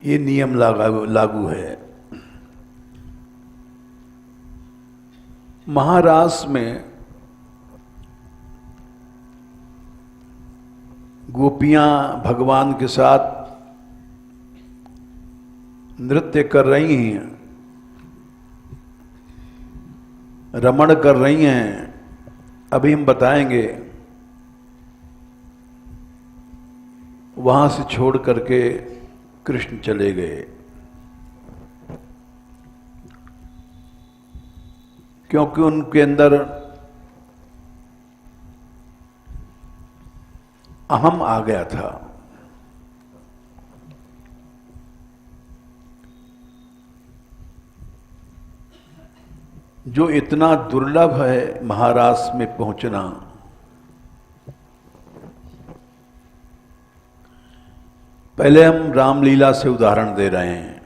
ये नियम लागू लागू है। महाराष्ट्र में गोपियां भगवान के साथ नृत्य कर रही हैं, रमण कर रही हैं। अभी हम बताएंगे। वहां से छोड़ करके कृष्ण चले गए, क्योंकि उनके अंदर अहम आ गया था। जो इतना दुर्लभ है महाराष्ट्र में पहुंचना। पहले हम रामलीला से उदाहरण दे रहे हैं,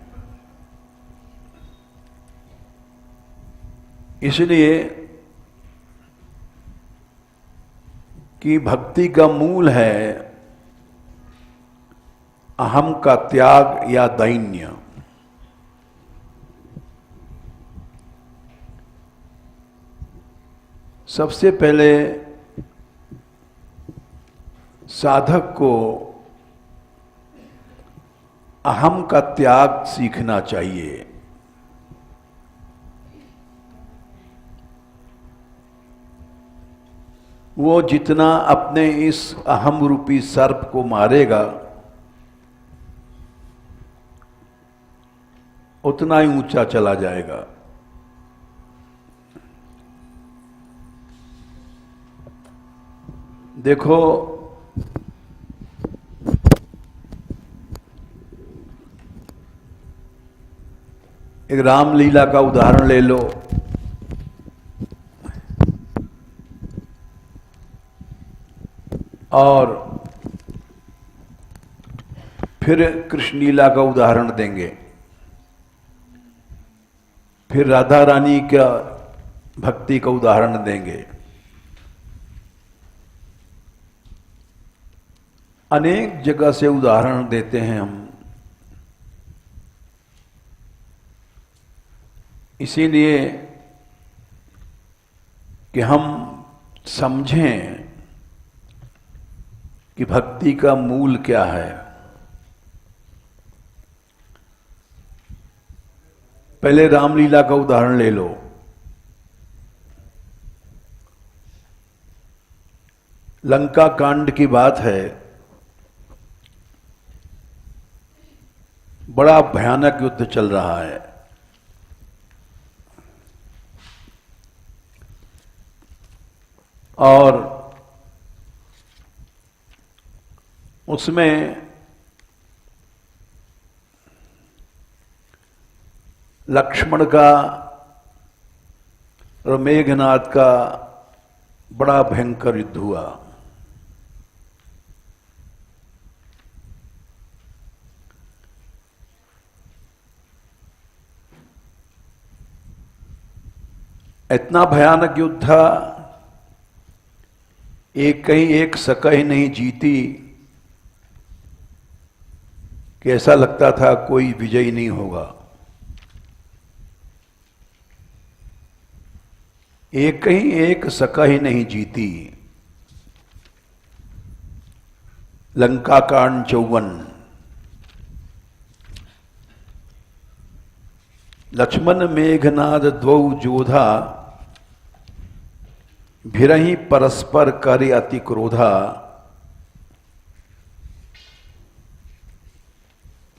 इसलिए कि भक्ति का मूल है अहम का त्याग या दैन्य। सबसे पहले साधक को अहम का त्याग सीखना चाहिए। वो जितना अपने इस अहम रूपी सर्प को मारेगा, उतना ही ऊंचा चला जाएगा। देखो, एक रामलीला का उदाहरण ले लो। और फिर कृष्ण लीला का उदाहरण देंगे, फिर राधा रानी का भक्ति का उदाहरण देंगे। अनेक जगह से उदाहरण देते हैं हम, इसीलिए कि हम समझें कि भक्ति का मूल क्या है। पहले रामलीला का उदाहरण ले लो। लंका कांड की बात है। बड़ा भयानक युद्ध चल रहा है। और उसमें लक्ष्मण का और मेघनाद का बड़ा भयंकर युद्ध हुआ। इतना भयानक युद्ध था, एक कहीं एक सकह नहीं जीती कि ऐसा लगता था कोई विजयी नहीं होगा। एक कहीं एक सकह नहीं जीती। लंका कांड 54। लक्ष्मण मेघनाद द्वौ जोधा, भिरहि परस्पर करे अति क्रोधा।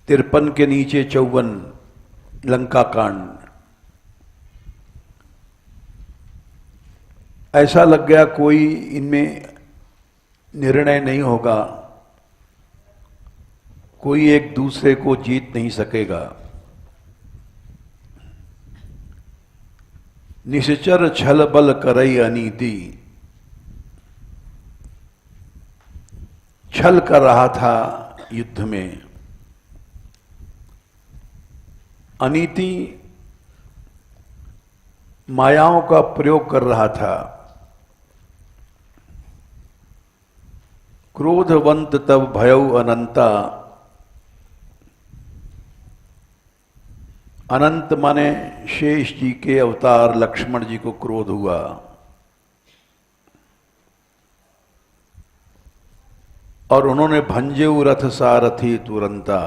53 के नीचे 54 लंका कांड। ऐसा लग गया कोई इनमें निर्णय नहीं होगा, कोई एक दूसरे को जीत नहीं सकेगा। निश्चर छल बल करई अनीति। छल कर रहा था युद्ध में। अनीति मायाओं का प्रयोग कर रहा था। क्रोधवंत तब भयउ अनंता, अनंत माने शेष जी के अवतार लक्ष्मण जी को क्रोध हुआ। और उन्होंने भंजेऊ रथ सारथी तुरंता,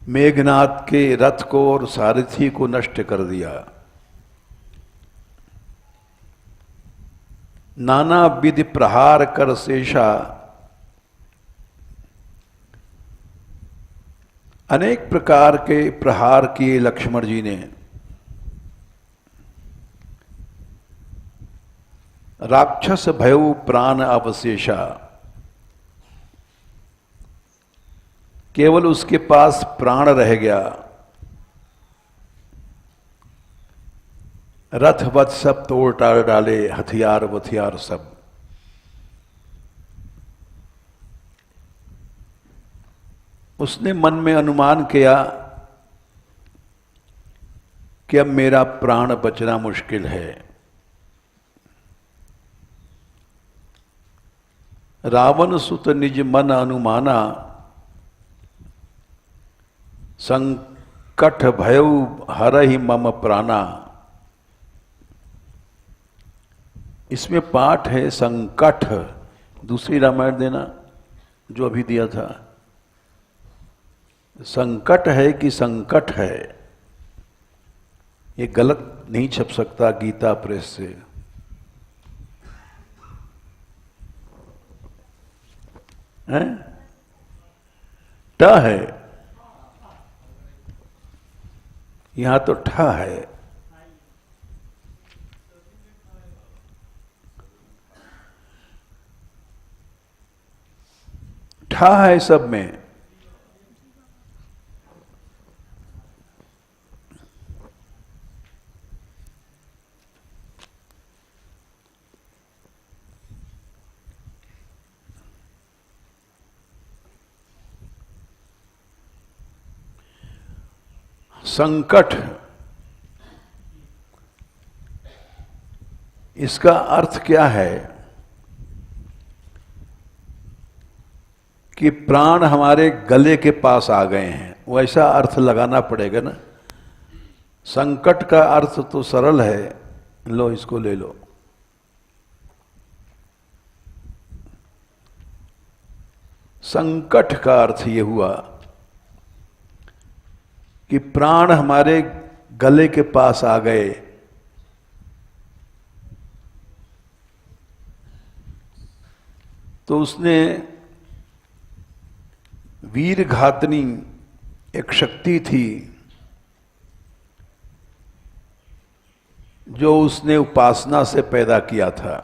मेघनाथ के रथ को और सारथी को नष्ट कर दिया। नाना विधि प्रहार कर शेषा, अनेक प्रकार के प्रहार किए लक्ष्मण जी ने। राक्षस भयउ प्राण अवशेषा, केवल उसके पास प्राण रह गया। रथ वथ सब तोड़ टाड़ डाले, हथियार वथियार सब। उसने मन में अनुमान किया कि अब मेरा प्राण बचना मुश्किल है। रावण सुत निज मन अनुमाना, संकट भयउ हरहि मम प्राणा। इसमें पाठ है संकट, दूसरी रामायण देना जो अभी दिया था। संकट है कि संकट है, ये गलत नहीं छप सकता गीता प्रेस से। हैं? ट है, यहां तो ठ है। ठ है सब में। संकट, इसका अर्थ क्या है कि प्राण हमारे गले के पास आ गए हैं, वैसा अर्थ लगाना पड़ेगा ना। संकट का अर्थ तो सरल है, लो इसको ले लो। संकट का अर्थ ये हुआ कि प्राण हमारे गले के पास आ गए। तो उसने वीर घातनी एक शक्ति थी जो उसने उपासना से पैदा किया था।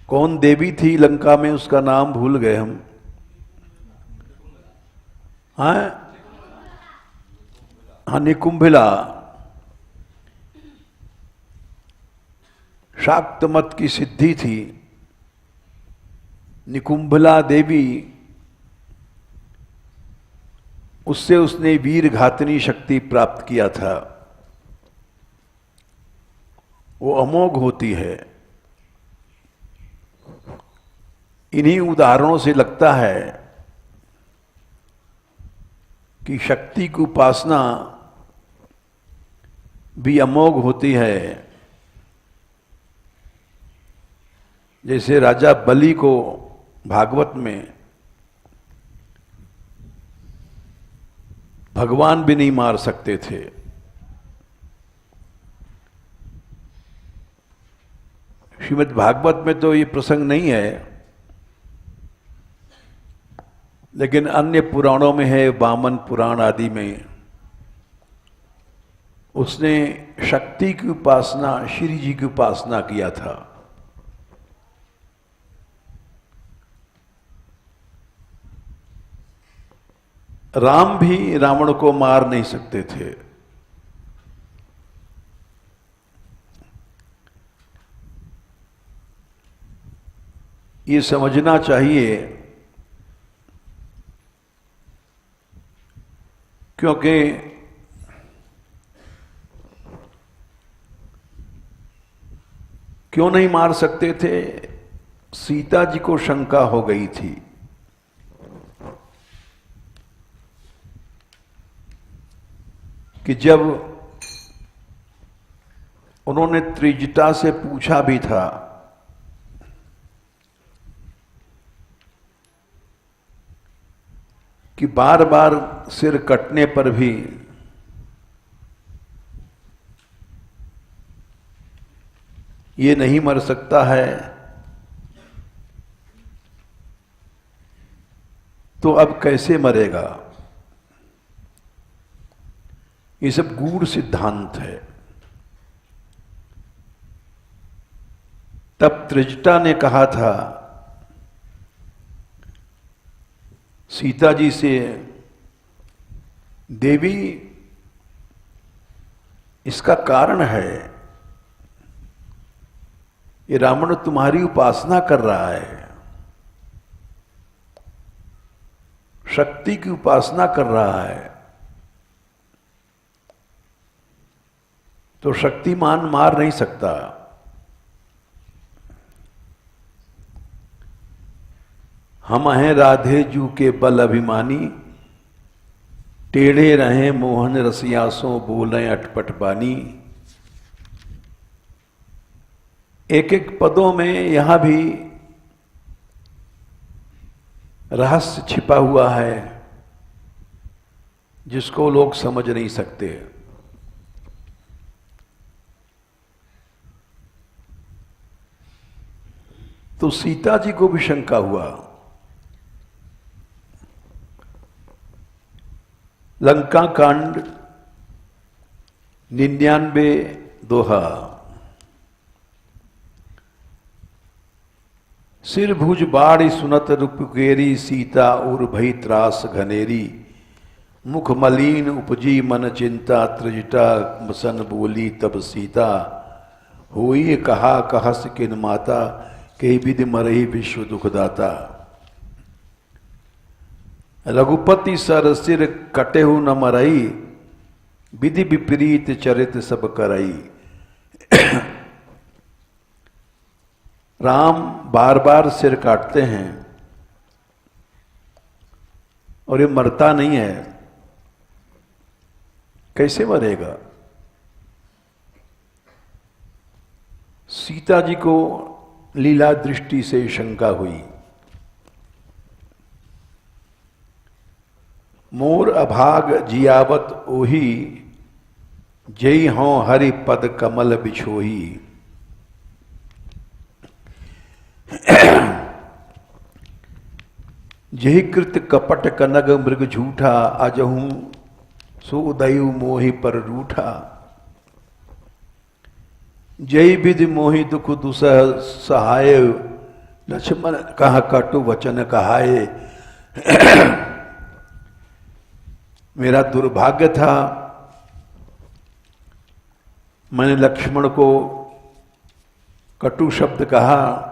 कौन देवी थी लंका में, उसका नाम भूल गए हम। हाँ, निकुंभिला। शाक्त मत की सिद्धि थी निकुंभिला देवी, उससे उसने वीर घातनी शक्ति प्राप्त किया था। वो अमोघ होती है। इन्हीं उदाहरणों से लगता है कि शक्ति की उपासना भी अमोघ होती है। जैसे राजा बलि को भागवत में भगवान भी नहीं मार सकते थे। श्रीमद् भागवत में तो ये प्रसंग नहीं है, लेकिन अन्य पुराणों में है, वामन पुराण आदि में। उसने शक्ति की उपासना, श्री जी की उपासना किया था। राम भी रावण को मार नहीं सकते थे। ये समझना चाहिए, क्योंकि क्यों नहीं मार सकते थे? सीता जी को शंका हो गई थी कि जब उन्होंने त्रिजटा से पूछा भी था कि बार बार सिर कटने पर भी ये नहीं मर सकता है, तो अब कैसे मरेगा? ये सब गूढ़ सिद्धांत है। तब त्रिजटा ने कहा था सीता जी से, देवी इसका कारण है, ये रावण तुम्हारी उपासना कर रहा है, शक्ति की उपासना कर रहा है, तो शक्तिमान मार नहीं सकता। हम हैं राधे जू के बल अभिमानी, टेढ़े रहे मोहन रसियासों बोले अटपट बानी। एक एक पदों में यहां भी रहस्य छिपा हुआ है जिसको लोग समझ नहीं सकते। तो सीता जी को भी शंका हुआ। लंका कांड 99 दोहा। सिर भुज बाढ़ सुनत रूपकेरी, सीता उर भई त्रास घनेरी। मुख मलीन उपजी मन चिंता, त्रिजटा सन बोली तब सीता। होई कहा कहस किन माता, कई विधि मरही विश्व दुखदाता। रघुपति सर सिर कटेहु न मरई, विधि विपरीत चरित सब करई। राम बार बार सिर काटते हैं और ये मरता नहीं है, कैसे मरेगा? सीता जी को लीला दृष्टि से शंका हुई। मोर अभाग जियावत ओही, जय हों हरि पद कमल बिछोही। जहि कृत कपट कनग मृग झूठा, अजहूं सो उदयु मोहि पर रूठा। जय विधि मोहि दुख दुसह सहाय, लक्ष्मण कहा कटु वचन कहाए। मेरा दुर्भाग्य था, मैंने लक्ष्मण को कटु शब्द कहा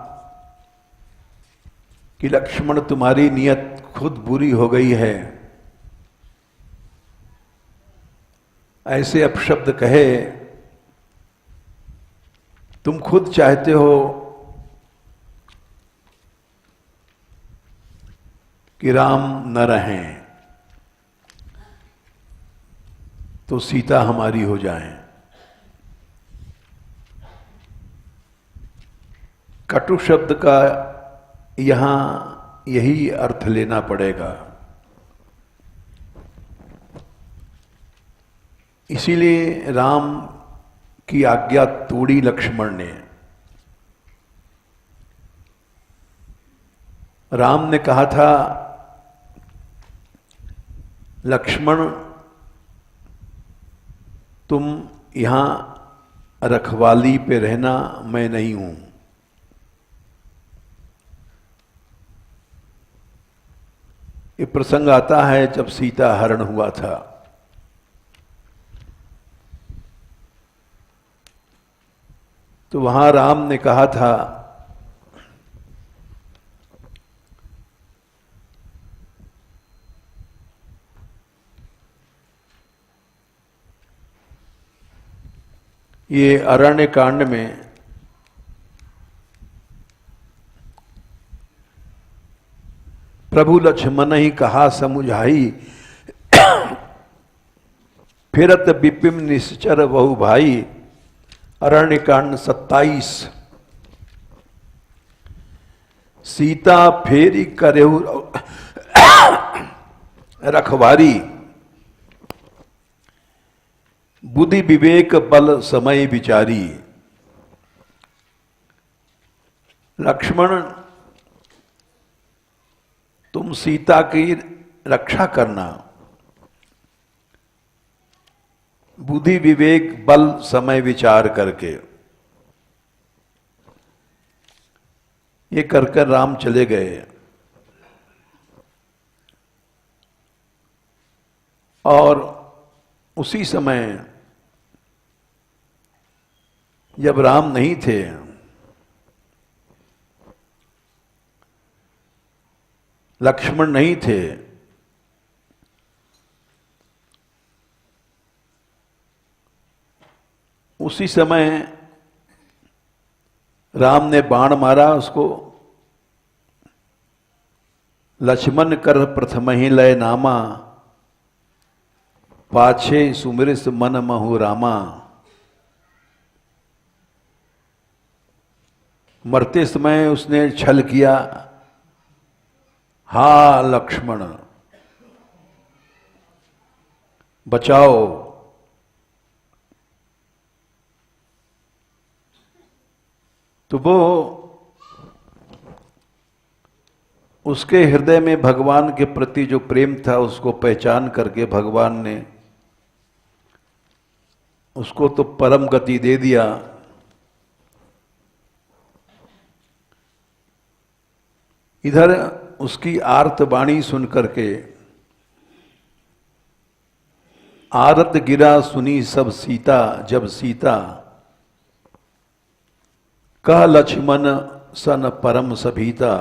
कि लक्ष्मण तुम्हारी नियत खुद बुरी हो गई है, ऐसे अपशब्द कहे। तुम खुद चाहते हो कि राम न रहें तो सीता हमारी हो जाए। कटु शब्द का यहां यही अर्थ लेना पड़ेगा। इसीलिए राम की आज्ञा तोड़ी लक्ष्मण ने। राम ने कहा था, लक्ष्मण तुम यहां रखवाली पे रहना, मैं नहीं हूं। ये प्रसंग आता है जब सीता हरण हुआ था। तो वहां राम ने कहा था, ये अरण्य कांड में प्रभु लक्ष्मण ही कहा समुझाई, फिरत विपिन निश्चर बहु भाई। अरण्य कांड 27। सीता फेरी करेहु रखवारी, बुद्धि विवेक बल समय विचारी। लक्ष्मण, तुम सीता की रक्षा करना, बुद्धि विवेक बल समय विचार करके। ये कर राम चले गए और उसी समय जब राम नहीं थे, लक्ष्मण नहीं थे, उसी समय राम ने बाण मारा उसको। लक्ष्मण कर प्रथम ही लय नामा, पाछे सुमिरिस मन महु रामा। मरते समय उसने छल किया, हा लक्ष्मण बचाओ। तो वो उसके हृदय में भगवान के प्रति जो प्रेम था उसको पहचान करके भगवान ने उसको तो परम गति दे दिया। इधर उसकी आर्त वाणी सुन करके आरत गिरा सुनी सब सीता। जब सीता कह लक्ष्मण सन परम सभीता,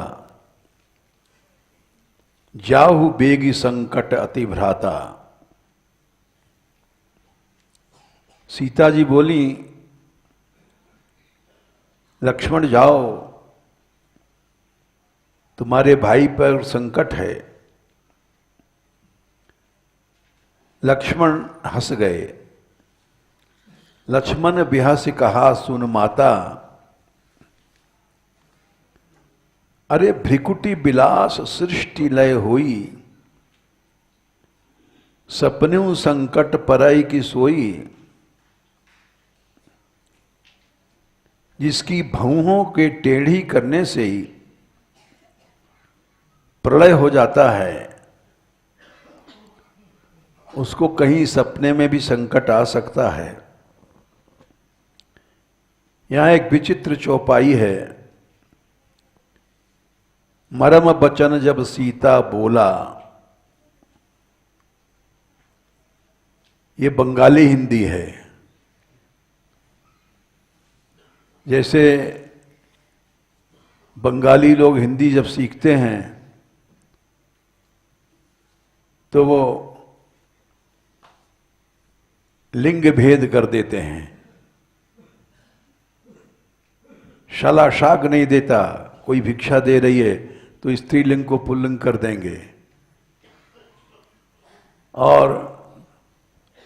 जाहु बेगी संकट अति भ्राता। सीता जी बोली, लक्ष्मण जाओ, तुम्हारे भाई पर संकट है। लक्ष्मण हंस गए। लक्ष्मण बिहास कहा सुन माता, अरे भ्रिकुटी बिलास सृष्टि लय हुई। सपन्यु संकट परई की सोई, जिसकी भौहों के टेढ़ी करने से ही प्रलय हो जाता है, उसको कहीं सपने में भी संकट आ सकता है। यहां एक विचित्र चौपाई है। मरम बचन जब सीता बोला, ये बंगाली हिंदी है। जैसे बंगाली लोग हिंदी जब सीखते हैं तो वो लिंग भेद कर देते हैं। शाला शाक नहीं देता, कोई भिक्षा दे रही है तो स्त्रीलिंग को पुल्लिंग कर देंगे। और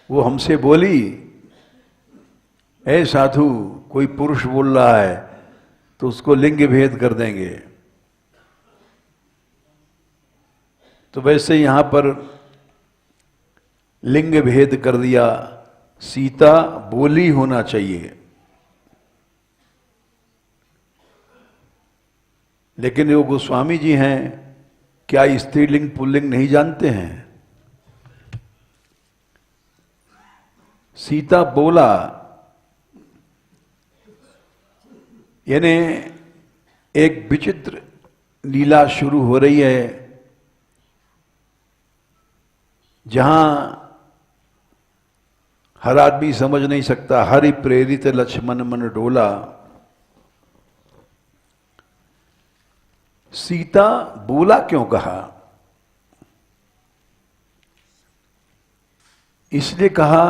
वो हमसे बोली, ऐ साधु, कोई पुरुष बोल रहा है तो उसको लिंग भेद कर देंगे। तो वैसे यहां पर लिंग भेद कर दिया। सीता बोली होना चाहिए, लेकिन वो गोस्वामी जी हैं, क्या स्त्रीलिंग पुल्लिंग नहीं जानते हैं? सीता बोला यानी एक विचित्र लीला शुरू हो रही है, जहां हर आदमी समझ नहीं सकता। हरि प्रेरित लक्ष्मण मन डोला। सीता बोला क्यों कहा? इसलिए कहा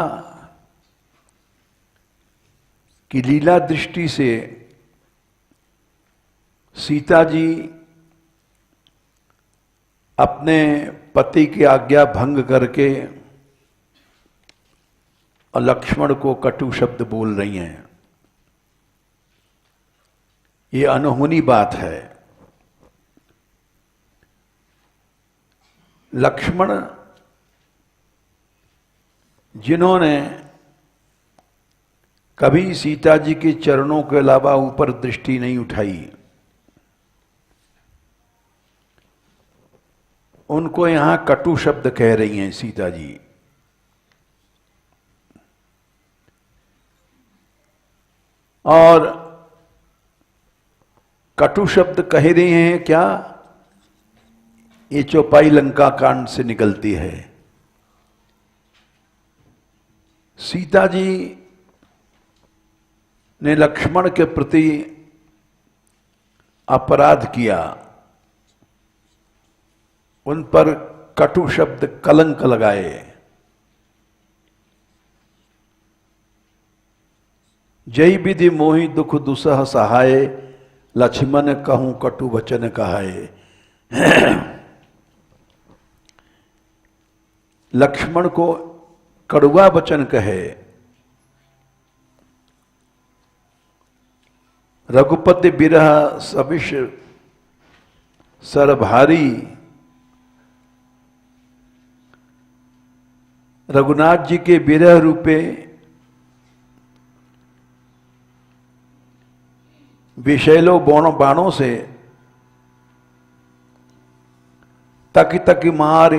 कि लीला दृष्टि से सीता जी अपने पति की आज्ञा भंग करके और लक्ष्मण को कटु शब्द बोल रही हैं। ये अनहोनी बात है। लक्ष्मण जिन्होंने कभी सीता जी के चरणों के अलावा ऊपर दृष्टि नहीं उठाई, उनको यहां कटु शब्द कह रही हैं सीता जी। और कटु शब्द कह रही हैं क्या? ये चौपाई लंका कांड से निकलती है। सीता जी ने लक्ष्मण के प्रति अपराध किया, उन पर कटु शब्द कलंक लगाए। जय विधि मोहि दुख दुसह सहाय, लक्ष्मण कहूं कटु वचन कहाए। लक्ष्मण को कड़ुआ वचन कहे। रघुपति बिरह सविष सरभारी, रघुनाथ जी के विरह रूपे विषैलो बाणों से तक तक मार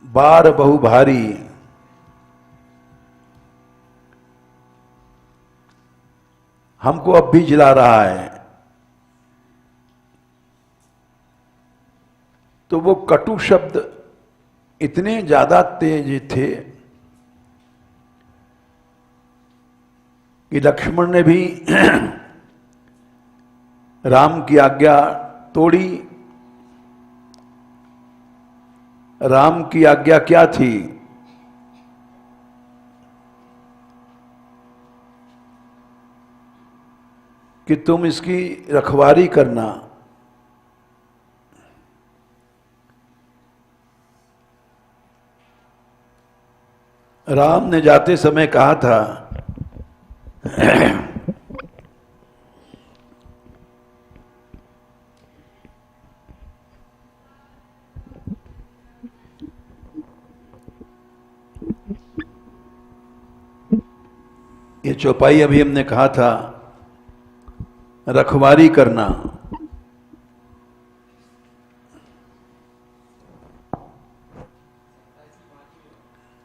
बार बहु भारी। हमको अब भी जिला रहा है। तो वो कटु शब्द इतने ज्यादा तेज थे कि लक्ष्मण ने भी राम की आज्ञा तोड़ी। राम की आज्ञा क्या थी? कि तुम इसकी रखवाली करना। राम ने जाते समय कहा था ये चौपाई अभी हमने कहा था रखवाली करना।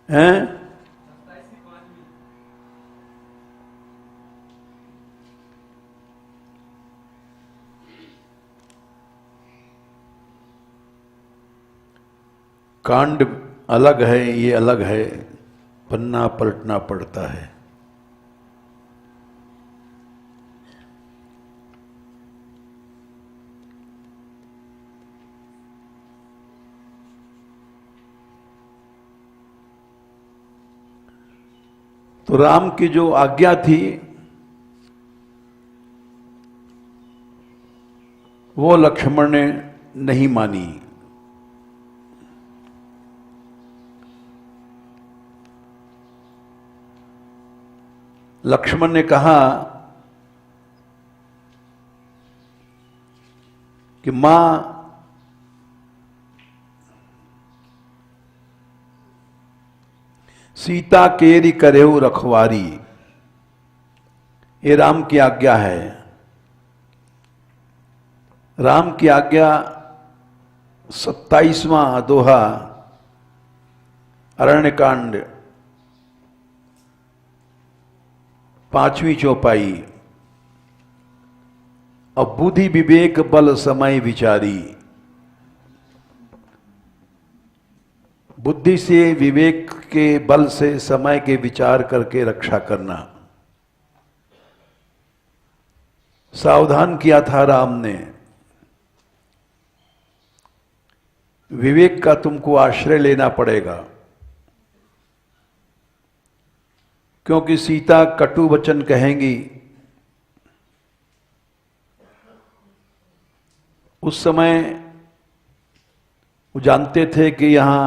हैं? कांड अलग है, ये अलग है, पन्ना पलटना पड़ता है। तो राम की जो आज्ञा थी वो लक्ष्मण ने नहीं मानी। लक्ष्मण ने कहा कि मां सीता केरी करेहु रखवारी, ये राम की आज्ञा है। राम की आज्ञा 27वां दोहा अरण्यकांड 5वीं चौपाई। अब बुद्धि विवेक बल समय विचारी, बुद्धि से विवेक के बल से समय के विचार करके रक्षा करना। सावधान किया था राम ने, विवेक का तुमको आश्रय लेना पड़ेगा, क्योंकि सीता कटु वचन कहेंगी। उस समय वो जानते थे कि यहां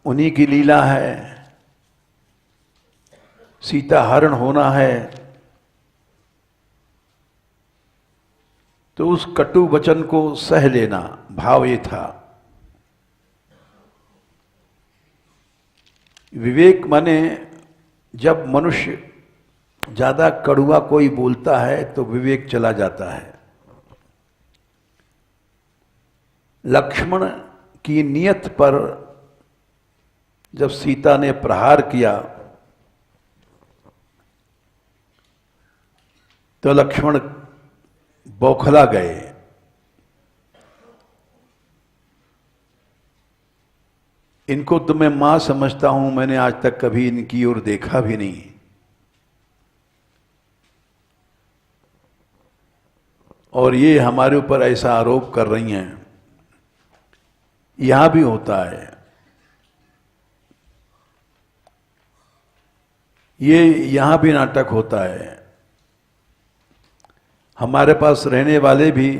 उन्हीं की लीला है, सीता हरण होना है। तो उस कटु वचन को सह लेना, भाव ये था। विवेक माने जब मनुष्य ज्यादा कड़ुआ कोई बोलता है तो विवेक चला जाता है। लक्ष्मण की नियत पर जब सीता ने प्रहार किया तो लक्ष्मण बौखला गए। इनको तो मैं मां समझता हूं, मैंने आज तक कभी इनकी ओर देखा भी नहीं। और ये हमारे ऊपर ऐसा आरोप कर रही हैं। यहां भी होता है ये, यहां भी नाटक होता है। हमारे पास रहने वाले भी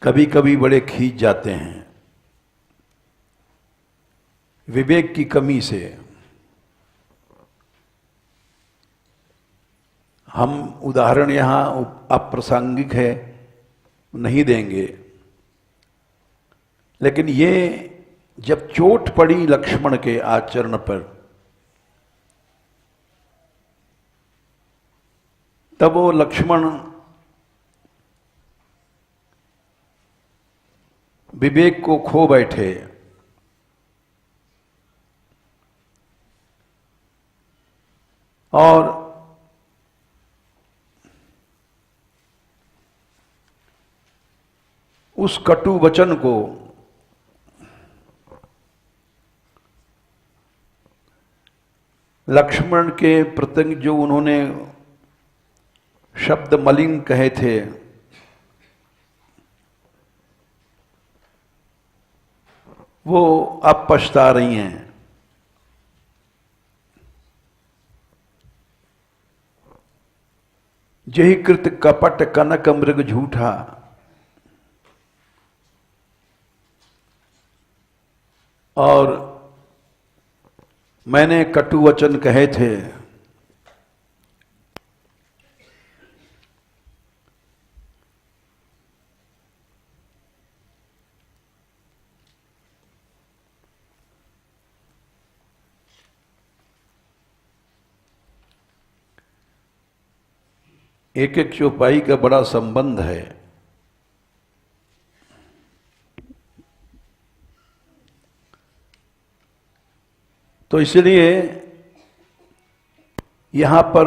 कभी कभी बड़े खींच जाते हैं विवेक की कमी से। हम उदाहरण यहां अप्रासंगिक है, नहीं देंगे। लेकिन ये जब चोट पड़ी लक्ष्मण के आचरण पर, तब वो लक्ष्मण विवेक को खो बैठे। और उस कटु वचन को लक्ष्मण के प्रति जो उन्होंने शब्द मलिन कहे थे, वो अब पछता रही हैं। जही कृत कपट कनक मृग झूठा, और मैंने कटु वचन कहे थे। एक एक चौपाई का बड़ा संबंध है। तो इसलिए यहां पर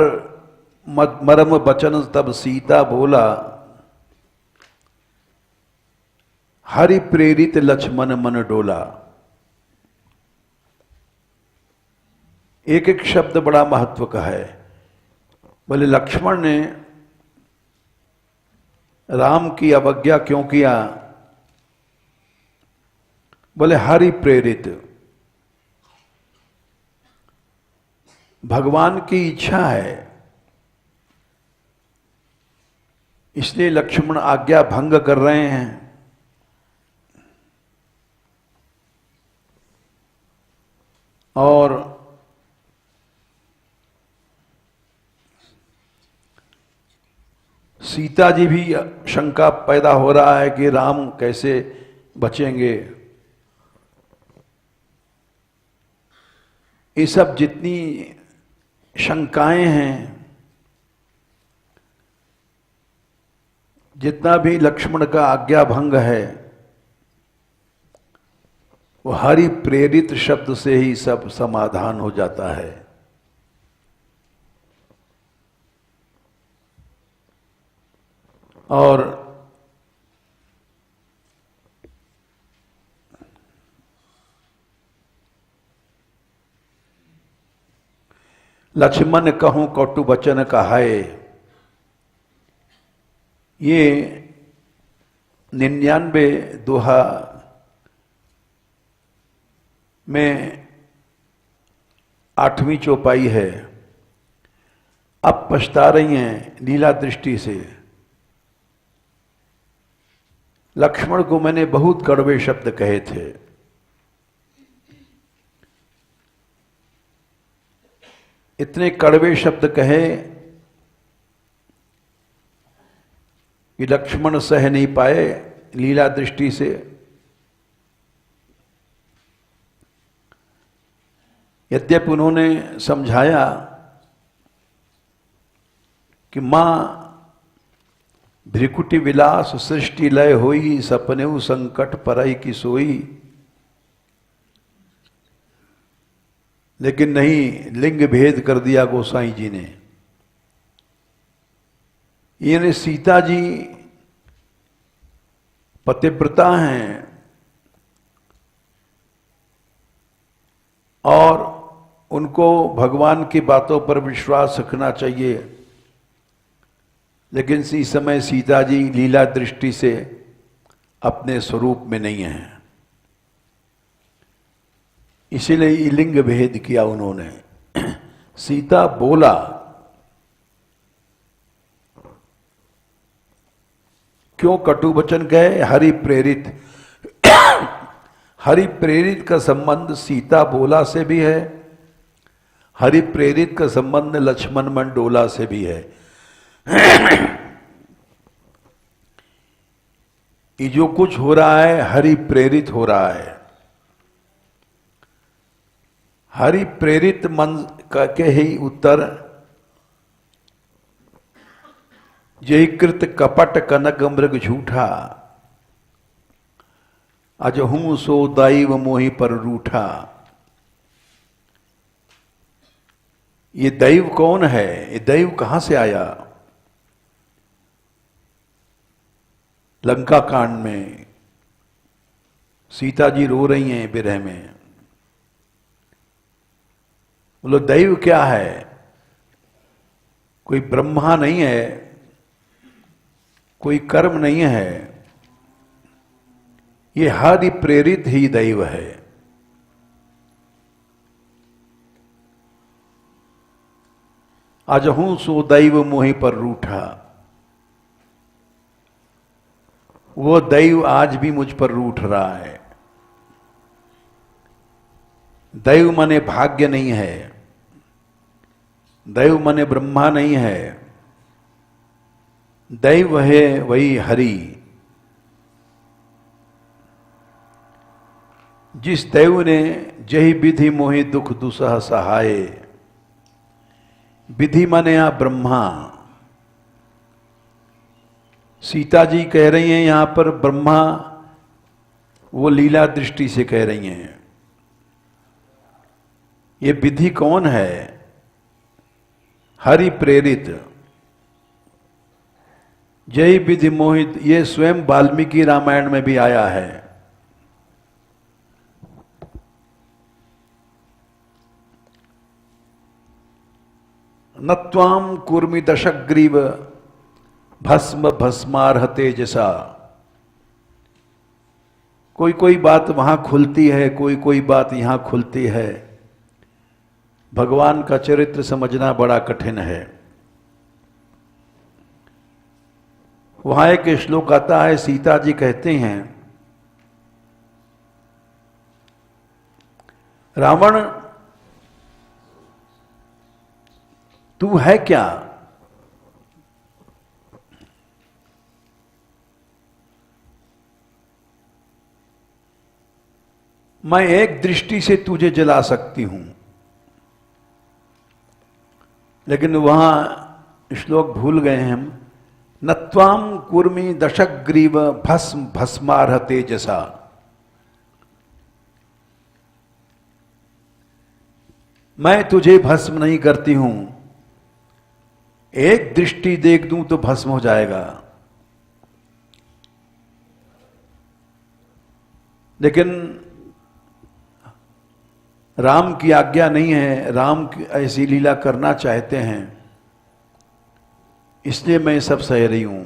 मरम वचन तब सीता बोला, हरि प्रेरित लक्ष्मण मन डोला। एक एक शब्द बड़ा महत्व का है। बोले लक्ष्मण ने राम की अवज्ञा क्यों किया? बोले हरि प्रेरित, भगवान की इच्छा है, इसलिए लक्ष्मण आज्ञा भंग कर रहे हैं। और सीता जी भी शंका पैदा हो रहा है कि राम कैसे बचेंगे। ये सब जितनी शंकाएं हैं, जितना भी लक्ष्मण का आज्ञा भंग है, वो हरि प्रेरित शब्द से ही सब समाधान हो जाता है। और लक्ष्मण कहूं कटु वचन कहाए, ये 99 दोहा में 8वीं चौपाई है। अब पछता रही हैं लीला दृष्टि से। लक्ष्मण को मैंने बहुत कड़वे शब्द कहे थे, इतने कड़वे शब्द कहे कि लक्ष्मण सह नहीं पाए लीला दृष्टि से। यद्यपि उन्होंने समझाया कि मां भ्रिकुटी विलास सृष्टि लय होई, सपनेऊ संकट परई की सोई, लेकिन नहीं, लिंग भेद कर दिया गोसाई जी ने। यानी सीता जी पतिव्रता हैं और उनको भगवान की बातों पर विश्वास रखना चाहिए, लेकिन इस समय सीता जी लीला दृष्टि से अपने स्वरूप में नहीं है, इसीलिए लिंग भेद किया उन्होंने। सीता बोला, क्यों कटु वचन कहे? हरि प्रेरित। हरि प्रेरित का संबंध सीता बोला से भी है, हरि प्रेरित का संबंध लक्ष्मण मंडोला से भी है। ये जो कुछ हो रहा है हरि प्रेरित हो रहा है। हरि प्रेरित मन का के ही उत्तर, जय कृत कपट कनक मृग झूठा, अज हूं सो दैव मोहि पर रूठा। ये दैव कौन है? ये दैव कहां से आया? लंका कांड में सीता जी रो रही हैं विरह में। बोलो दैव क्या है? कोई ब्रह्मा नहीं है, कोई कर्म नहीं है, ये हरि प्रेरित ही दैव है। अजहूं सो दैव मोहि पर रूठा, वो दैव आज भी मुझ पर रूठ रहा है। दैव माने भाग्य नहीं है, दैव माने ब्रह्मा नहीं है, दैव है वही हरि। जिस दैव ने जही विधि मोहि दुख दुसह सहाय, विधि माने यहां ब्रह्मा। सीता जी कह रही हैं यहां पर ब्रह्मा, वो लीला दृष्टि से कह रही हैं। ये विधि कौन है? हरि प्रेरित। जय विधि मोहित, ये स्वयं वाल्मीकि रामायण में भी आया है। नत्वाम कुर्मि दशग्रीव भस्म भस्मार्ह तेजसा। कोई कोई बात वहां खुलती है, कोई कोई बात यहां खुलती है। भगवान का चरित्र समझना बड़ा कठिन है। वहां एक श्लोक आता है, सीता जी कहते हैं, रावण तू है क्या? मैं एक दृष्टि से तुझे जला सकती हूं, लेकिन वहां श्लोक भूल गए हम। नत्वाम कुर्मि दशग्रीव भस्म भस्मार्ह तेजसा। मैं तुझे भस्म नहीं करती हूं, एक दृष्टि देख दूं तो भस्म हो जाएगा, लेकिन राम की आज्ञा नहीं है। राम ऐसी लीला करना चाहते हैं, इसलिए मैं सब सह रही हूं।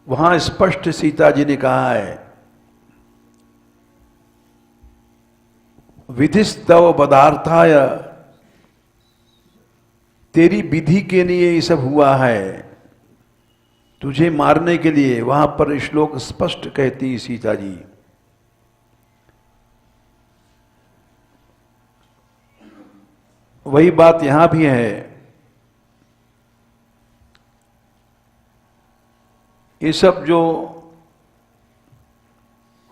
वहां स्पष्ट सीता जी ने कहा है, विधिस्तव पदार्थाय, तेरी विधि के लिए ये सब हुआ है। तुझे मारने के लिए, वहां पर श्लोक स्पष्ट कहती सीता जी। वही बात यहां भी है। ये सब जो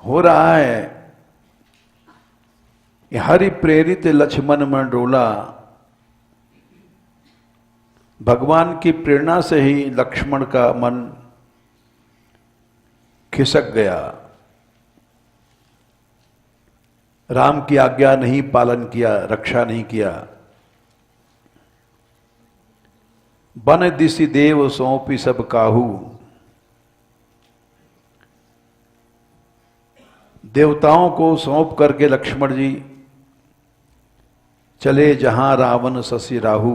हो रहा है, ये हरि प्रेरित लक्ष्मण मन डोला। भगवान की प्रेरणा से ही लक्ष्मण का मन खिसक गया, राम की आज्ञा नहीं पालन किया, रक्षा नहीं किया। बन दिसि देव सौंपी सब काहू, देवताओं को सौंप करके लक्ष्मण जी चले जहां रावण शशि राहु।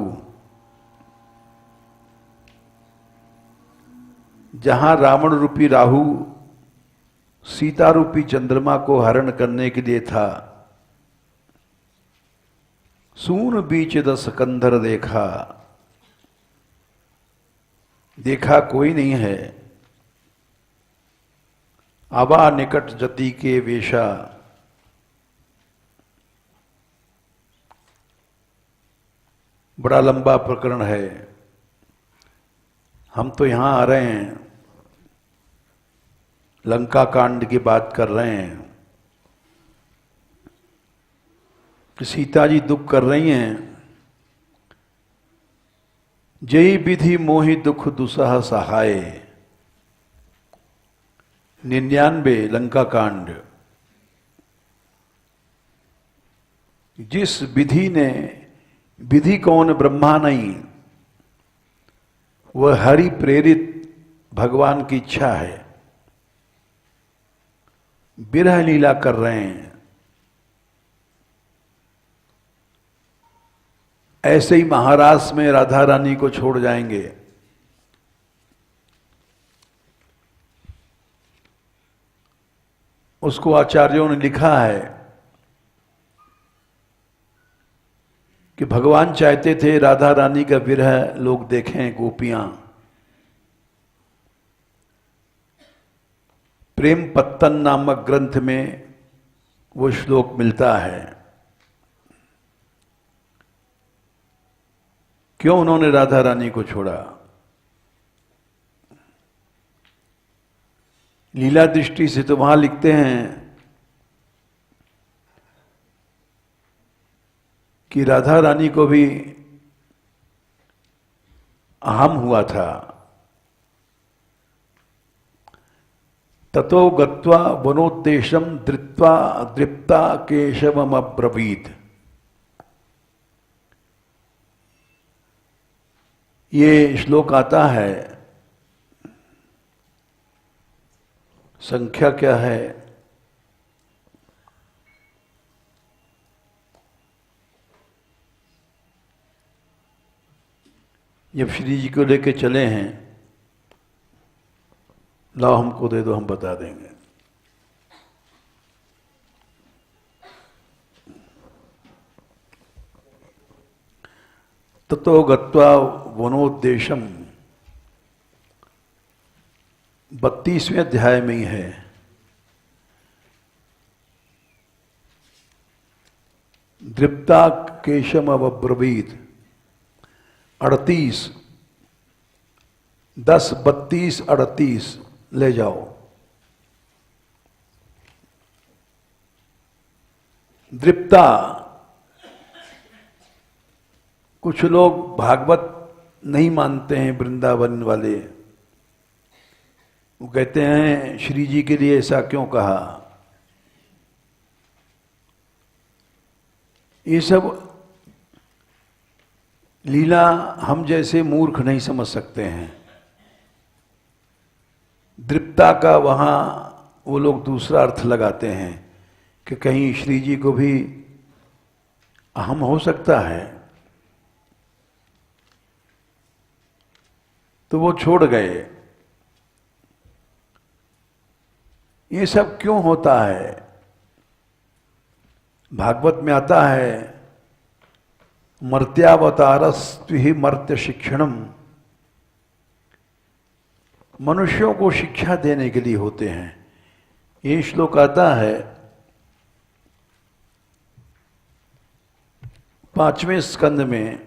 जहां रावण रूपी राहु सीता रूपी चंद्रमा को हरण करने के लिए था। सून बीच दस कंधर देखा, देखा कोई नहीं है। आबा निकट जति के वेशा, बड़ा लंबा प्रकरण है। हम तो यहां आ रहे हैं, लंका कांड की बात कर रहे हैं कि सीता जी दुख कर रही हैं। जय विधि मोहि दुख दुसह सहाय, 99 लंका कांड। जिस विधि ने, विधि कौन, ब्रह्मा नहीं, वह हरि प्रेरित भगवान की इच्छा है, विरह लीला कर रहे हैं। ऐसे ही महाराष्ट्र में राधा रानी को छोड़ जाएंगे। उसको आचार्यों ने लिखा है कि भगवान चाहते थे राधा रानी का विरह लोग देखें, गोपियां। प्रेम पत्तन नामक ग्रंथ में वो श्लोक मिलता है। क्यों उन्होंने राधा रानी को छोड़ा? लीला दृष्टि से तो वहां लिखते हैं कि राधा रानी को भी अहम हुआ था। ततो गत्वा वनोद्देशम धृत्वा दृप्ता केशवम अब्रवीत। ये श्लोक आता है, संख्या क्या है? जब श्री जी को लेके चले हैं, लाओ हमको दे दो, हम बता देंगे। ततो गत्वा वनोद्देशम 32वें अध्याय में ही है। दृप्ता केशम अब्रवीत 38, 10, 32, 38 ले जाओ। दृप्ता, कुछ लोग भागवत नहीं मानते हैं, वृंदावन वाले। वो कहते हैं श्री जी के लिए ऐसा क्यों कहा? ये सब लीला हम जैसे मूर्ख नहीं समझ सकते हैं। दृप्ता का वहां वो लोग दूसरा अर्थ लगाते हैं कि कहीं श्री जी को भी अहम हो सकता है, तो वो छोड़ गए। ये सब क्यों होता है? भागवत में आता है, मर्त्यावतारस्त्विहि मर्त्य शिक्षणम मनुष्यों को शिक्षा देने के लिए होते हैं। ये श्लोक आता है 5वें स्कंद में,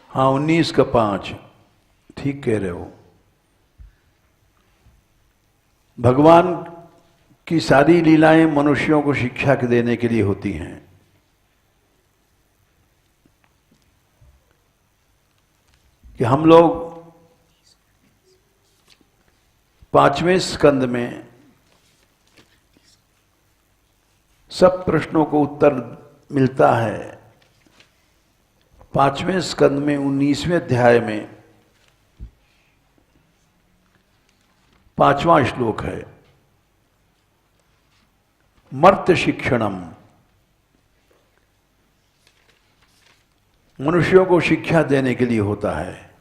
हाँ 19 का 5, ठीक कह रहे हो। भगवान की सारी लीलाएं मनुष्यों को शिक्षा देने के लिए होती हैं। कि हम लोग 5वें स्कंद में सब प्रश्नों को उत्तर मिलता है। 5वें स्कंद में 19वें अध्याय में 5वां श्लोक है, मर्त्य शिक्षणम। मनुष्यों को शिक्षा देने के लिए होता है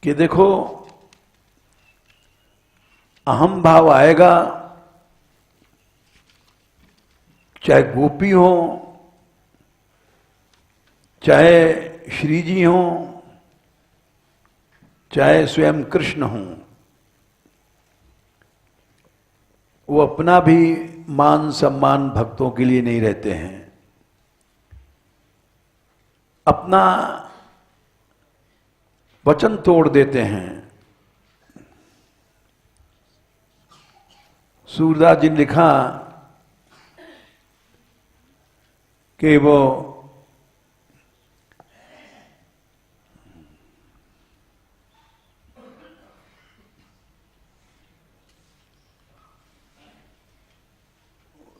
कि देखो, अहम भाव आएगा, चाहे गोपी हो, चाहे श्री जी हो, चाहे स्वयं कृष्ण हो, वो अपना भी मान सम्मान भक्तों के लिए नहीं रहते हैं। अपना वचन तोड़ देते हैं। सूरदास जी ने लिखा कि वो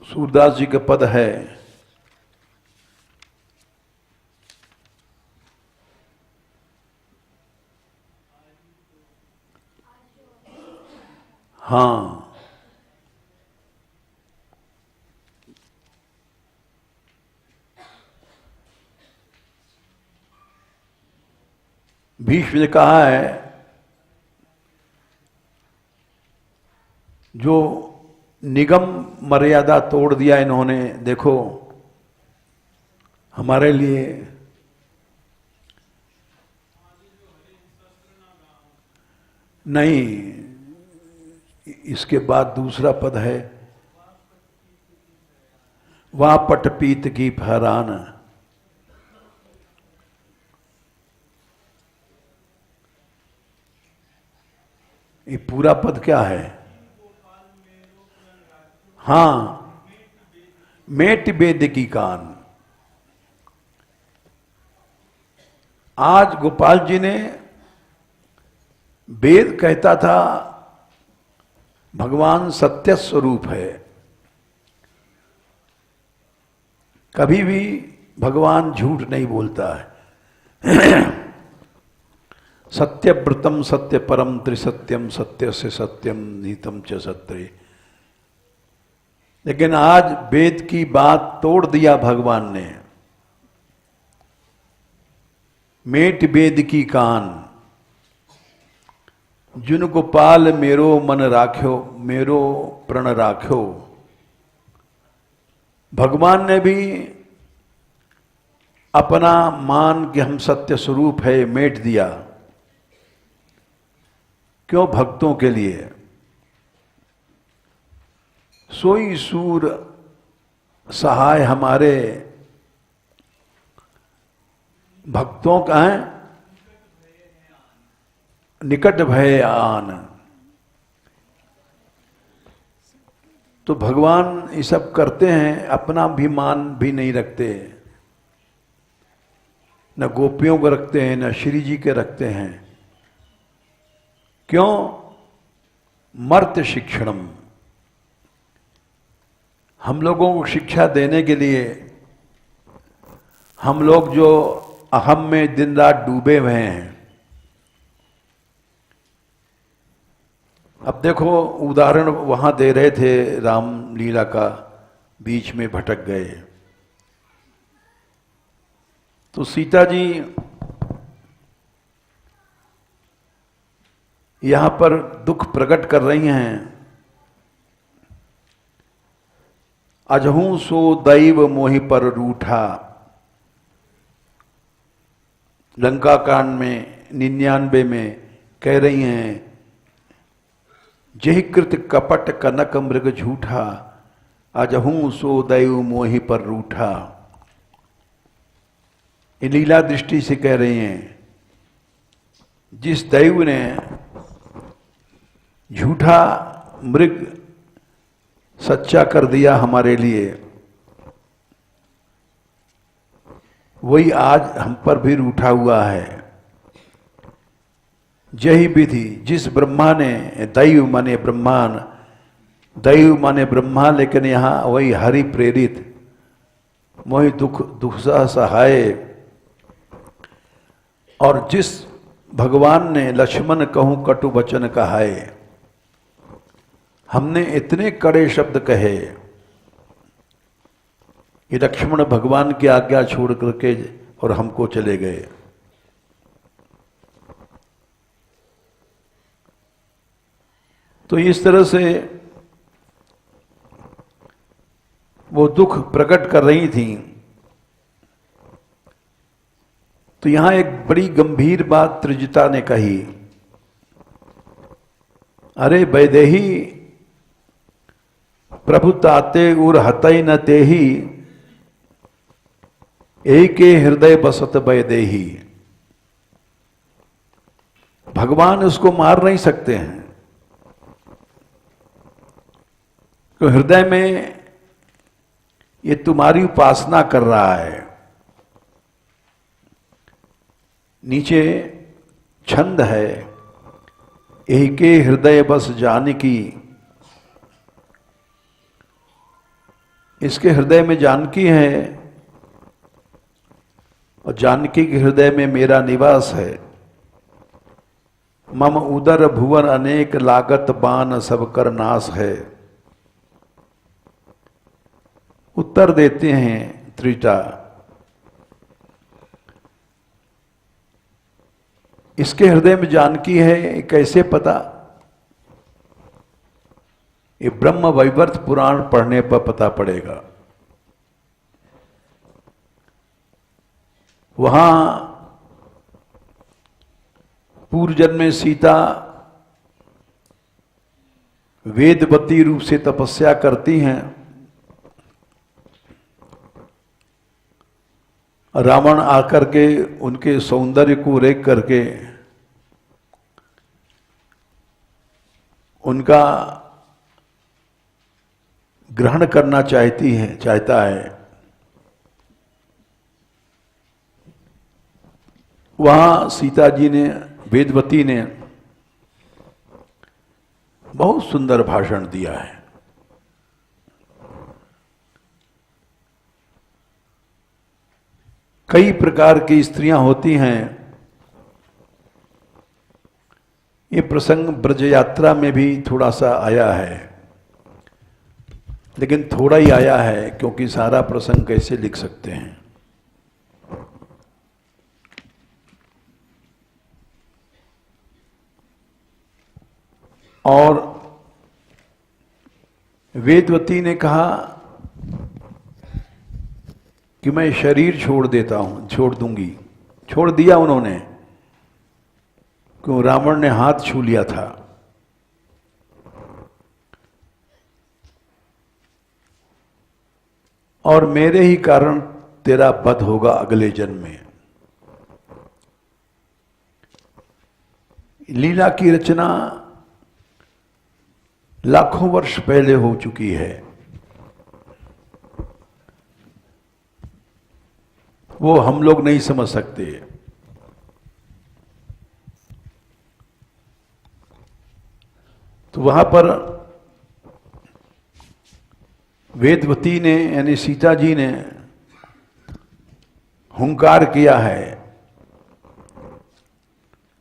सूरदास जी का पद है, हाँ, भीष्म ने कहा है, जो निगम मर्यादा तोड़ दिया इन्होंने, देखो हमारे लिए नहीं। इसके बाद दूसरा पद है, वह पटपीत की फहरान। ये पूरा पद क्या है? हाँ, मेट वेद की कान। आज गोपाल जी ने, वेद कहता था भगवान सत्य स्वरूप है, कभी भी भगवान झूठ नहीं बोलता है। सत्यव्रतम सत्य परम त्रिसत्यम सत्य से सत्यम नीतम च सत्य। लेकिन आज वेद की बात तोड़ दिया भगवान ने। मेट वेद की कान, जुन गोपाल मेरो मन राख्यो, मेरो प्रण राख्यो। भगवान ने भी अपना मान कि हम सत्य स्वरूप है मेट दिया। क्यों? भक्तों के लिए। सोई सूर सहाय हमारे, भक्तों का है निकट भय आन। तो भगवान ये सब करते हैं, अपना भी मान भी नहीं रखते, न गोपियों को रखते हैं, न श्री जी के रखते हैं। क्यों? मर्त्य शिक्षणम। हम लोगों को शिक्षा देने के लिए, हम लोग जो अहम में दिन रात डूबे हुए हैं। अब देखो, उदाहरण वहां दे रहे थे राम लीला का, बीच में भटक गए। तो सीता जी यहां पर दुख प्रकट कर रही हैं अजहू सो दैव मोहि पर रूठा। लंका कांड में 99 में कह रही हैं, जहि कृत कपट कनक मृग झूठा, अजहू सो दैव मोहि पर रूठा। ये लीला दृष्टि से कह रही हैं, जिस दैव ने झूठा मृग सच्चा कर दिया हमारे लिए, वही आज हम पर भी रूठा हुआ है। जही विधि, जिस ब्रह्मा ने, दैव माने ब्रह्मांड, दैव माने ब्रह्मा, लेकिन यहां वही हरि प्रेरित, मोहि दुख सा सहाय। और जिस भगवान ने लक्ष्मण कहूं कटु वचन कहाए, हमने इतने कड़े शब्द कहे, ये लक्ष्मण भगवान की आज्ञा छोड़ करके और हमको चले गए। तो इस तरह से वो दुख प्रकट कर रही थी। तो यहां एक बड़ी गंभीर बात त्रिजटा ने कही, अरे वैदेही प्रभु ताते उर हतई न तेही, एक हृदय बसत वैदेही। भगवान उसको मार नहीं सकते हैं, तो हृदय में ये तुम्हारी उपासना कर रहा है। नीचे छंद है, एक हृदय बस जानकी, इसके हृदय में जानकी है और जानकी के हृदय में मेरा निवास है। मम उदर भुवन अनेक लागत बान सब कर नाश है। उत्तर देते हैं त्रिजटा, इसके हृदय में जानकी है, कैसे पता? ये ब्रह्म वैवर्त पुराण पढ़ने पर पता पड़ेगा। वहां पूर्व जन्म में सीता वेदवती रूप से तपस्या करती हैं, रावण आकर के उनके सौंदर्य को रेख करके उनका ग्रहण करना चाहता है। वहां सीता जी ने, वेदवती ने बहुत सुंदर भाषण दिया है। कई प्रकार की स्त्रियां होती हैं। ये प्रसंग ब्रज यात्रा में भी थोड़ा सा आया है, लेकिन थोड़ा ही आया है क्योंकि सारा प्रसंग कैसे लिख सकते हैं। और वेदवती ने कहा कि मैं शरीर छोड़ देता हूं, छोड़ दूंगी। छोड़ दिया उन्होंने, क्यों? रावण ने हाथ छू लिया था। और मेरे ही कारण तेरा वध होगा अगले जन्म में। लीला की रचना लाखों वर्ष पहले हो चुकी है। वो हम लोग नहीं समझ सकते। तो वहां पर वेदवती ने, यानी सीता जी ने हुंकार किया है,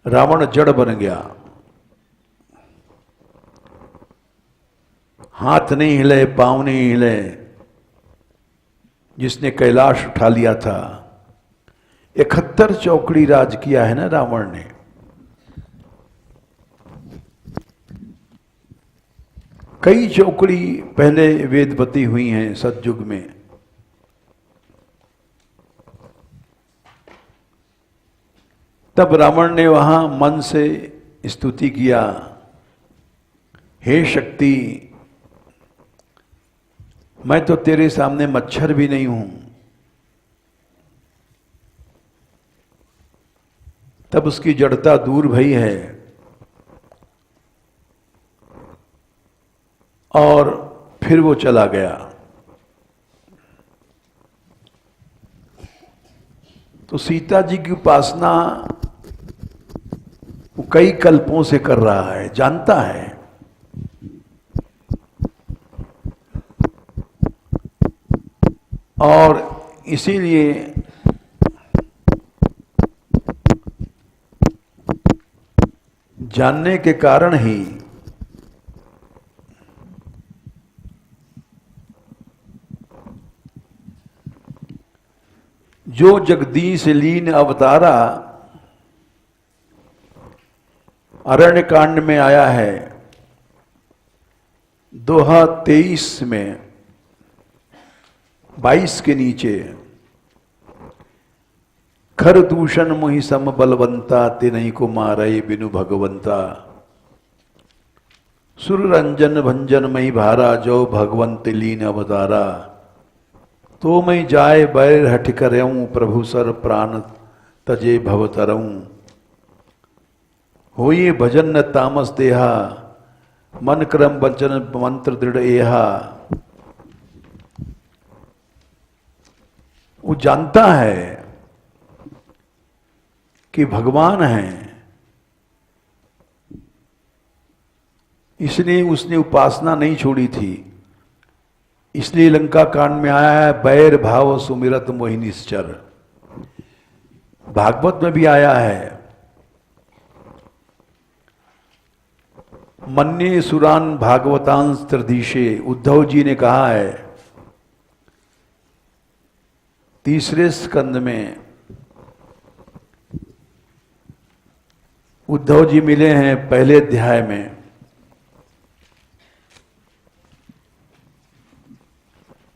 रावण जड़ बन गया। हाथ नहीं हिले, पांव नहीं हिले, जिसने कैलाश उठा लिया था। 71 चौकड़ी राज किया है ना रावण ने। कई चौकड़ी पहले वेदवती हुई हैं सतयुग में। तब रावण ने वहां मन से स्तुति किया, हे शक्ति, मैं तो तेरे सामने मच्छर भी नहीं हूं। तब उसकी जड़ता दूर भई है और फिर वो चला गया। तो सीता जी की उपासना वो कई कल्पों से कर रहा है, जानता है। और इसीलिए जानने के कारण ही जो जगदीश लीन अवतारा अरण्य कांड में आया है, दोहा 23 में 22 के नीचे, खर दूषण मोहि सम बलवंता, तिन्हीं को मारई बिनु भगवंता, सुर रंजन भंजन मई भारा, जो भगवंत लीन अवतारा, तो मैं जाए बैर हठ करऊं, प्रभु सर प्राण तजे भवतरऊं, होइए भजन न तामस देहा, मन क्रम वचन मंत्र दृढ़ एहा। वो जानता है कि भगवान है, इसलिए उसने उपासना नहीं छोड़ी थी। इसलिए लंका कांड में आया है, बैर भाव सुमिरत मोहि निश्चर। भागवत में भी आया है, मन्ये सुरान भागवतांस त्रिदिशे। उद्धव जी ने कहा है 3 स्कंद में, उद्धव जी मिले हैं पहले अध्याय में,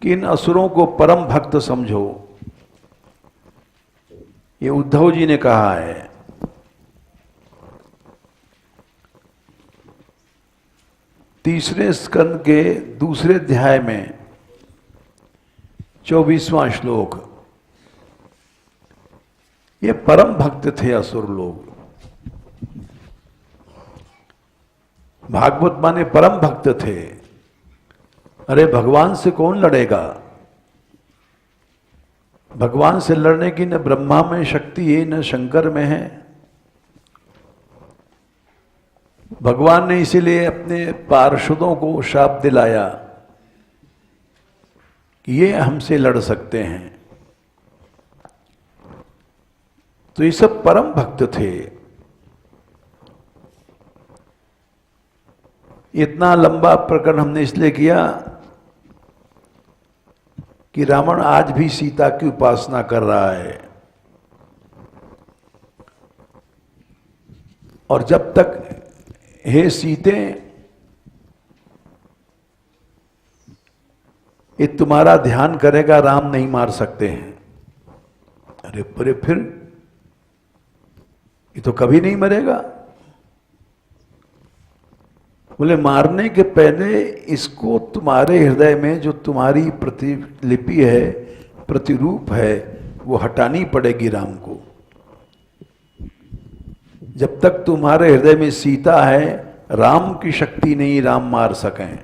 कि इन असुरों को परम भक्त समझो। ये उद्धव जी ने कहा है। तीसरे स्कंद के 2 अध्याय में 24वां श्लोक, ये परम भक्त थे असुर लोग। भागवत माने परम भक्त थे। अरे भगवान से कौन लड़ेगा? भगवान से लड़ने की न ब्रह्मा में शक्ति है, न शंकर में है। भगवान ने इसीलिए अपने पार्षदों को शाप दिलाया कि ये हमसे लड़ सकते हैं। तो ये सब परम भक्त थे। इतना लंबा प्रकरण हमने इसलिए किया कि रावण आज भी सीता की उपासना कर रहा है, और जब तक हे सीते ये तुम्हारा ध्यान करेगा, राम नहीं मार सकते हैं। अरे पर फिर ये तो कभी नहीं मरेगा। बोले मारने के पहले इसको तुम्हारे हृदय में जो तुम्हारी प्रतिलिपि है, प्रतिरूप है, वो हटानी पड़ेगी राम को। जब तक तुम्हारे हृदय में सीता है, राम की शक्ति नहीं राम मार सकें।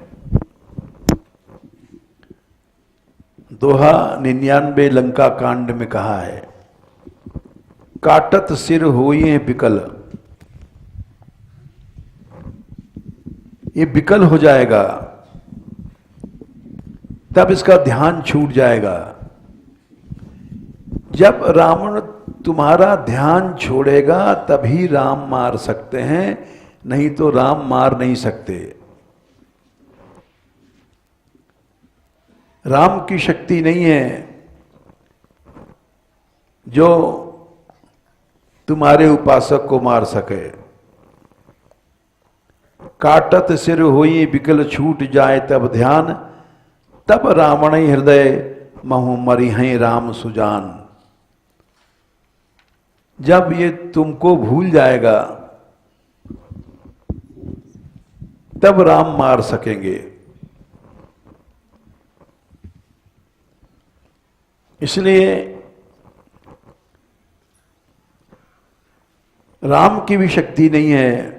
दोहा 99 लंका कांड में कहा है, काटत सिर होइए बिकल। ये विकल हो जाएगा, तब इसका ध्यान छूट जाएगा। जब रावण तुम्हारा ध्यान छोड़ेगा तभी राम मार सकते हैं, नहीं तो राम मार नहीं सकते। राम की शक्ति नहीं है जो तुम्हारे उपासक को मार सके। काटत सिर होई बिकल छूट जाए तब ध्यान, तब रावण हृदय महु मरि हैं राम सुजान। जब ये तुमको भूल जाएगा तब राम मार सकेंगे। इसलिए राम की भी शक्ति नहीं है।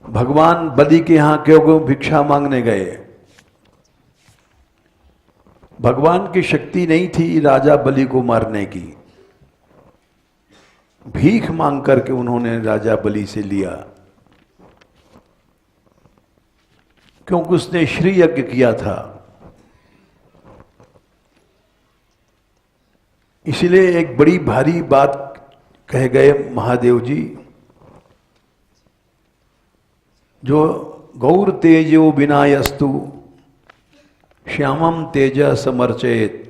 भगवान बलि के यहां क्यों भिक्षा मांगने गए? भगवान की शक्ति नहीं थी राजा बलि को मारने की। भीख मांग करके उन्होंने राजा बलि से लिया, क्योंकि उसने श्री यज्ञ किया था। इसलिए एक बड़ी भारी बात कह गए महादेव जी, जो गौर तेजो विनायस्तु श्यामम तेज समर्चयेत।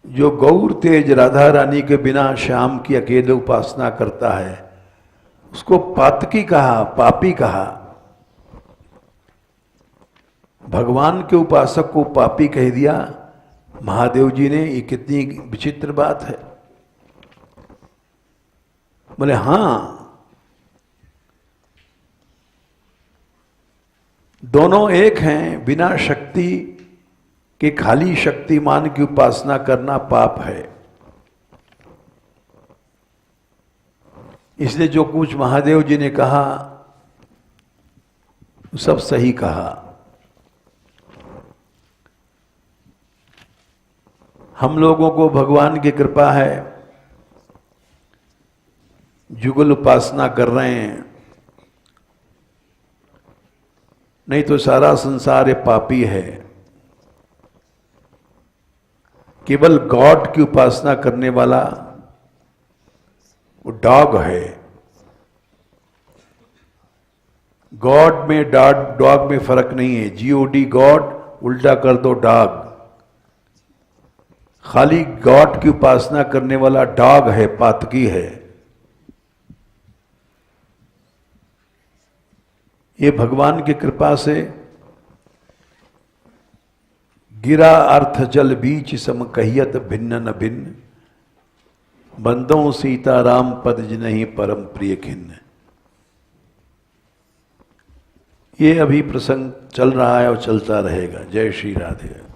जो गौर तेज राधा रानी के बिना श्याम की अकेले उपासना करता है उसको पातकी कहा, पापी कहा। भगवान के उपासक को पापी कह दिया महादेव जी ने। ये कितनी विचित्र बात है। बोले हां, दोनों एक हैं। बिना शक्ति के खाली शक्तिमान की उपासना करना पाप है। इसलिए जो कुछ महादेव जी ने कहा सब सही कहा। हम लोगों को भगवान की कृपा है, जुगल उपासना कर रहे हैं, नहीं तो सारा संसार ये पापी है। केवल गॉड की उपासना करने वाला वो डॉग है। गॉड में डॉग में फर्क नहीं है। GOD गॉड, उल्टा कर दो डॉग। खाली गॉड की उपासना करने वाला डॉग है, पातकी है। ये भगवान की कृपा से गिरा अर्थ जल बीच सम कहियत भिन्न न भिन्न, बंदों सीता राम पद जिन्हि परम प्रिय खिन्न। ये अभी प्रसंग चल रहा है और चलता रहेगा। जय श्री राधे।